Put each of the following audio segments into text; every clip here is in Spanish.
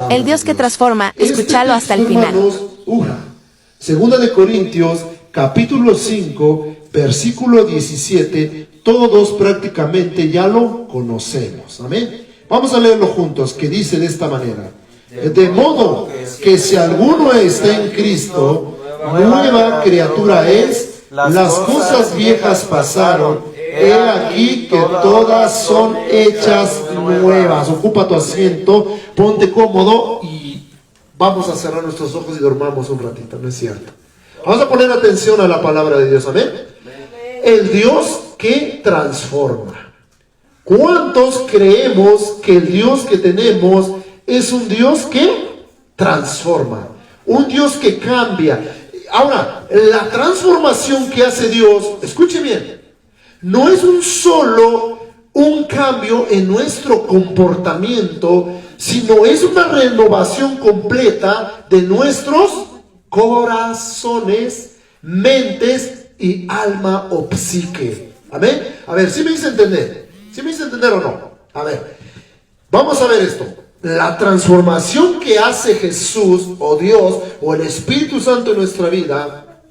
palabra. El Dios que transforma, escúchalo hasta el final. Hermanos, Segunda de Corintios, capítulo 5, versículo 17, todos prácticamente ya lo conocemos. Amén. Vamos a leerlo juntos, que dice de esta manera: de modo que si alguno está en Cristo, nueva criatura es, las cosas viejas pasaron, he aquí que todas son hechas nuevas. Ocupa tu asiento, ponte cómodo y vamos a cerrar nuestros ojos y dormamos un ratito, ¿no es cierto? Vamos a poner atención a la palabra de Dios, amén. El Dios que transforma. ¿Cuántos creemos que el Dios que tenemos es un Dios que transforma? Un Dios que cambia. Ahora, la transformación que hace Dios, escuche bien, no es un cambio en nuestro comportamiento, sino es una renovación completa de nuestros corazones, mentes y alma o psique. Amén. A ver, ¿sí me hice entender? ¿Sí me hice entender o no? A ver, vamos a ver esto. La transformación que hace Jesús o Dios o el Espíritu Santo en nuestra vida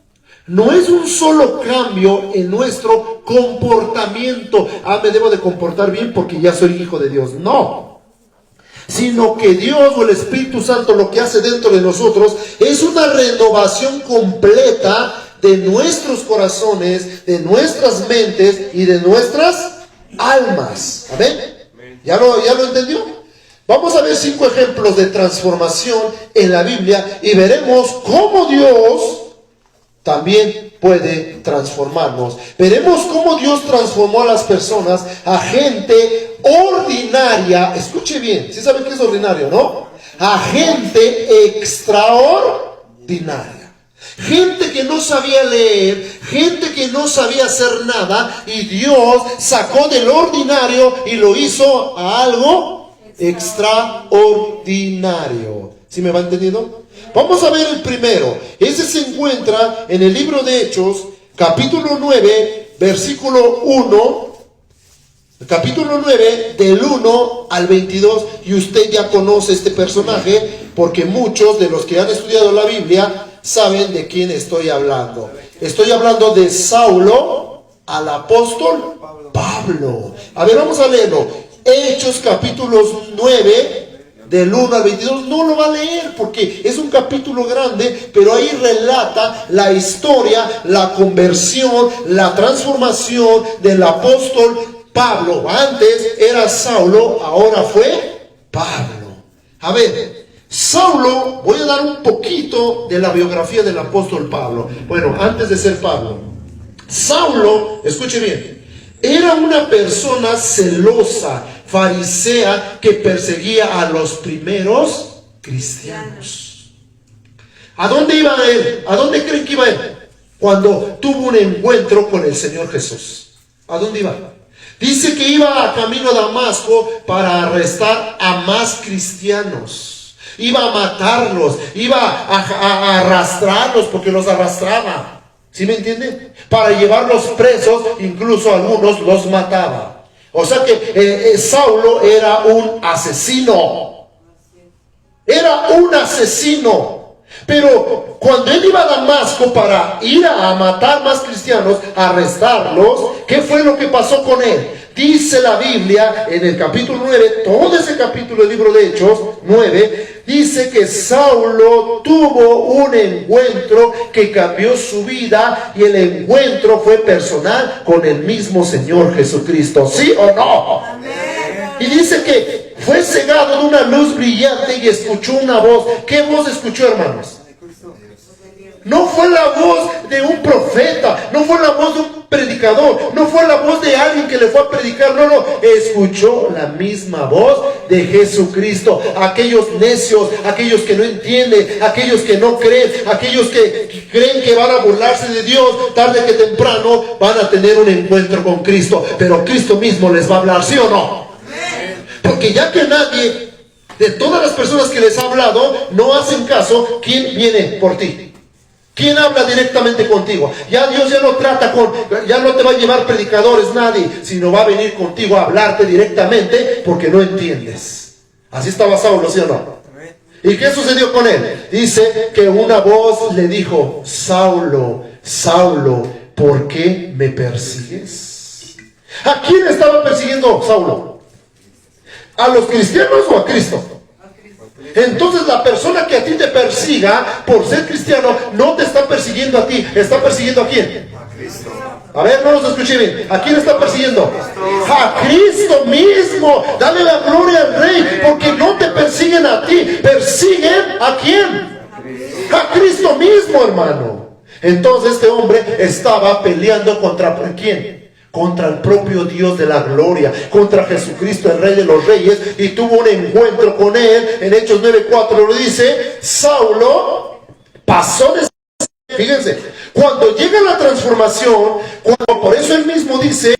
no es un solo cambio en nuestro comportamiento. Me debo de comportar bien porque ya soy hijo de Dios. No. Sino que Dios o el Espíritu Santo lo que hace dentro de nosotros es una renovación completa de nuestros corazones, de nuestras mentes y de nuestras almas. ¿Amén? ¿Ya lo entendió? Vamos a ver 5 ejemplos de transformación en la Biblia y veremos cómo Dios también puede transformarnos. Veremos cómo Dios transformó a las personas, a gente ordinaria. Escuche bien, ¿sí saben qué es ordinario, no? A gente extraordinaria. Gente que no sabía leer, gente que no sabía hacer nada, y Dios sacó del ordinario y lo hizo a algo extraordinario. ¿Sí me va entendiendo? Vamos a ver el primero. Ese se encuentra en el libro de Hechos, capítulo 9, versículo 1. Capítulo 9, del 1 al 22. Y usted ya conoce este personaje, porque muchos de los que han estudiado la Biblia saben de quién estoy hablando. Estoy hablando de Saulo al apóstol Pablo. A ver, vamos a leerlo. Hechos capítulos 9, del 1 al 22. No lo va a leer porque es un capítulo grande, pero ahí relata la historia, la conversión, la transformación del apóstol Pablo. Antes era Saulo, ahora fue Pablo. A ver, Saulo, voy a dar un poquito de la biografía del apóstol Pablo. Bueno, antes de ser Pablo, Saulo, escuche bien, era una persona celosa, farisea, que perseguía a los primeros cristianos. ¿A dónde iba él? ¿A dónde creen que iba él? Cuando tuvo un encuentro con el Señor Jesús. ¿A dónde iba? Dice que iba a camino a Damasco para arrestar a más cristianos. Iba a matarlos, iba a arrastrarlos porque los arrastraba. ¿Sí me entienden? Para llevarlos presos, incluso algunos los mataba. O sea que Saulo era un asesino. Era un asesino. Pero cuando él iba a Damasco para ir a matar más cristianos, a arrestarlos, ¿qué fue lo que pasó con él? Dice la Biblia en el capítulo 9, todo ese capítulo del libro de Hechos 9, dice que Saulo tuvo un encuentro que cambió su vida, y el encuentro fue personal con el mismo Señor Jesucristo. ¿Sí o no? Amén. Y dice que fue cegado de una luz brillante y escuchó una voz. ¿Qué voz escuchó, hermanos? No fue la voz de un profeta, no fue la voz de un predicador, no fue la voz de alguien que le fue a predicar, no, escuchó la misma voz de Jesucristo. Aquellos necios, aquellos que no entienden, aquellos que no creen, aquellos que creen que van a burlarse de Dios, tarde que temprano van a tener un encuentro con Cristo, pero Cristo mismo les va a hablar, ¿sí o no? Porque ya que nadie, de todas las personas que les ha hablado, no hacen caso, ¿quién viene por ti? ¿Quién habla directamente contigo? Ya Dios ya no trata ya no te va a llevar predicadores, nadie, sino va a venir contigo a hablarte directamente porque no entiendes. Así estaba Saulo, ¿sí o no? ¿Y qué sucedió con él? Dice que una voz le dijo: Saulo, Saulo, ¿por qué me persigues? ¿A quién estaba persiguiendo Saulo? ¿A los cristianos o a Cristo? Entonces la persona que a ti te persiga por ser cristiano no te está persiguiendo a ti, está persiguiendo ¿a quién? A Cristo. A ver, no los escuché bien. ¿A quién está persiguiendo? A Cristo mismo. Dale la gloria al Rey, porque no te persiguen a ti, persiguen ¿a quién? A Cristo mismo, hermano. Entonces este hombre estaba peleando contra ¿quién? Contra el propio Dios de la gloria, contra Jesucristo, el Rey de los Reyes, y tuvo un encuentro con él. En Hechos 9:4 lo dice: Saulo pasó de... Fíjense, cuando llega la transformación, por eso él mismo dice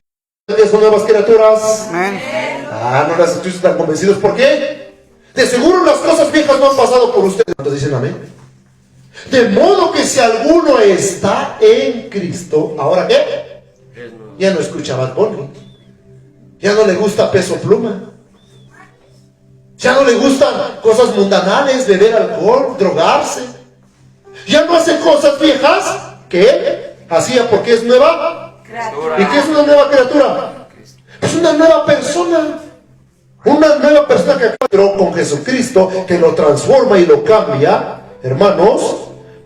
que son nuevas criaturas. No las estoy tan convencidos. ¿Por qué? De seguro las cosas viejas no han pasado por ustedes. ¿Cuántos dicen amén? De modo que si alguno está en Cristo, ¿ahora qué? Ya no escucha Bad Bunny, ya no le gusta Peso Pluma, ya no le gustan cosas mundanales, beber alcohol, drogarse, ya no hace cosas viejas que él hacía, porque es nueva criatura. ¿Y qué es una nueva criatura? Es una nueva persona. Una nueva persona que encontró con Jesucristo, que lo transforma y lo cambia, hermanos.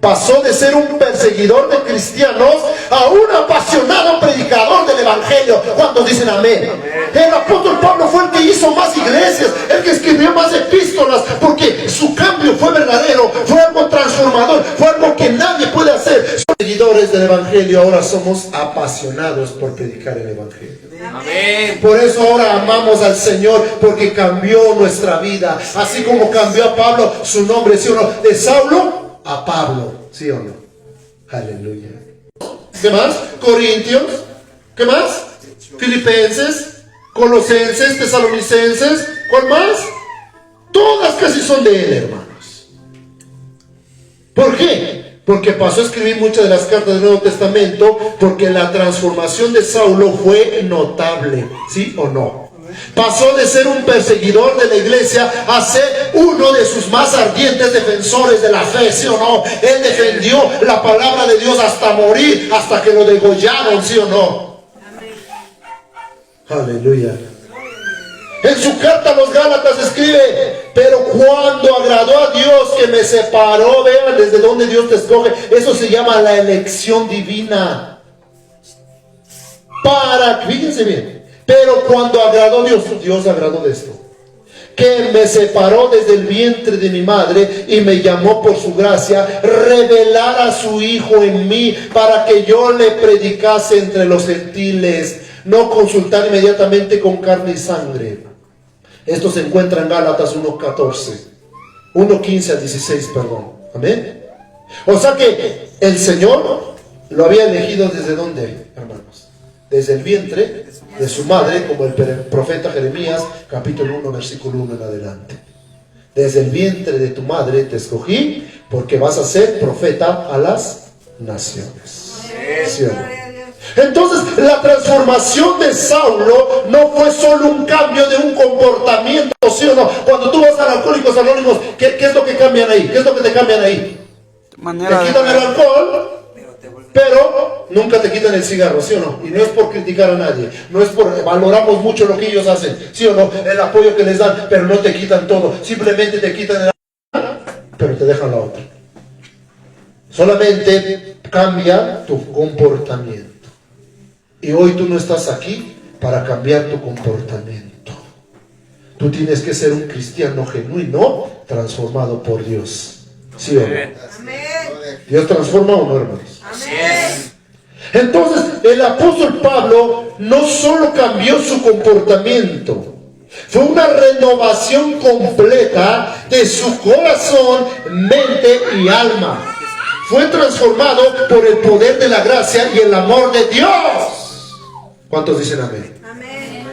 Pasó de ser un perseguidor de cristianos a un apasionado predicador del evangelio. ¿Cuántos dicen amén? El apóstol Pablo fue el que hizo más iglesias, el que escribió más epístolas, porque su cambio fue verdadero, fue algo transformador, fue algo que nadie puede hacer. Somos seguidores del evangelio, ahora somos apasionados por predicar el evangelio. Amén. Por eso ahora amamos al Señor, porque cambió nuestra vida, así como cambió a Pablo su nombre, ¿sí o no? De Saulo a Pablo, ¿sí o no? Aleluya. ¿Qué más? Corintios. ¿Qué más? Filipenses, Colosenses, Tesalonicenses. ¿Cuál más? Todas casi son de él, hermanos. ¿Por qué? Porque pasó a escribir muchas de las cartas del Nuevo Testamento, porque la transformación de Saulo fue notable, ¿sí o no? Pasó de ser un perseguidor de la iglesia a ser uno de sus más ardientes defensores de la fe, ¿sí o no? Él defendió la palabra de Dios hasta morir, hasta que lo degollaron, ¿sí o no? Aleluya. En su carta a los Gálatas escribe: pero cuando agradó a Dios que me separó, vean desde donde Dios te escoge, eso se llama la elección divina. Fíjense bien. Pero cuando agradó Dios agradó de esto: que me separó desde el vientre de mi madre y me llamó por su gracia, revelar a su Hijo en mí para que yo le predicase entre los gentiles, no consultar inmediatamente con carne y sangre. Esto se encuentra en Gálatas 1:15 al 16, perdón. Amén. O sea que el Señor lo había elegido ¿desde dónde, hermanos? Desde el vientre de su madre, como el profeta Jeremías, capítulo 1, versículo 1 en adelante. Desde el vientre de tu madre te escogí, porque vas a ser profeta a las naciones. ¿Sí o no? Entonces, la transformación de Saulo no fue solo un cambio de un comportamiento, ¿sí o no? Cuando tú vas a Alcohólicos Anónimos, ¿qué es lo que cambian ahí? ¿Qué es lo que te cambian ahí? Te quitan el alcohol, pero nunca te quitan el cigarro, ¿sí o no? Y no es por criticar a nadie, no es por... Valoramos mucho lo que ellos hacen, ¿sí o no? El apoyo que les dan, pero no te quitan todo. Simplemente te quitan el... pero te dejan la otra. Solamente cambia tu comportamiento. Y hoy tú no estás aquí para cambiar tu comportamiento. Tú tienes que ser un cristiano genuino, transformado por Dios. ¿Sí o no? Amén. ¿Dios transforma o no, hermanos? Amén. Entonces, el apóstol Pablo no solo cambió su comportamiento, fue una renovación completa de su corazón, mente y alma. Fue transformado por el poder de la gracia y el amor de Dios. ¿Cuántos dicen amén? Amén.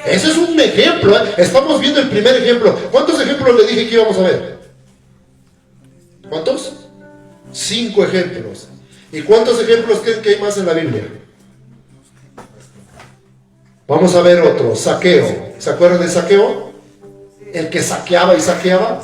Ese es un ejemplo, ¿eh? Estamos viendo el primer ejemplo. ¿Cuántos ejemplos le dije que íbamos a ver? ¿Cuántos? 5 ejemplos. ¿Y cuántos ejemplos creen que hay más en la Biblia? Vamos a ver otro. Saqueo. ¿Se acuerdan de Saqueo? El que saqueaba y saqueaba.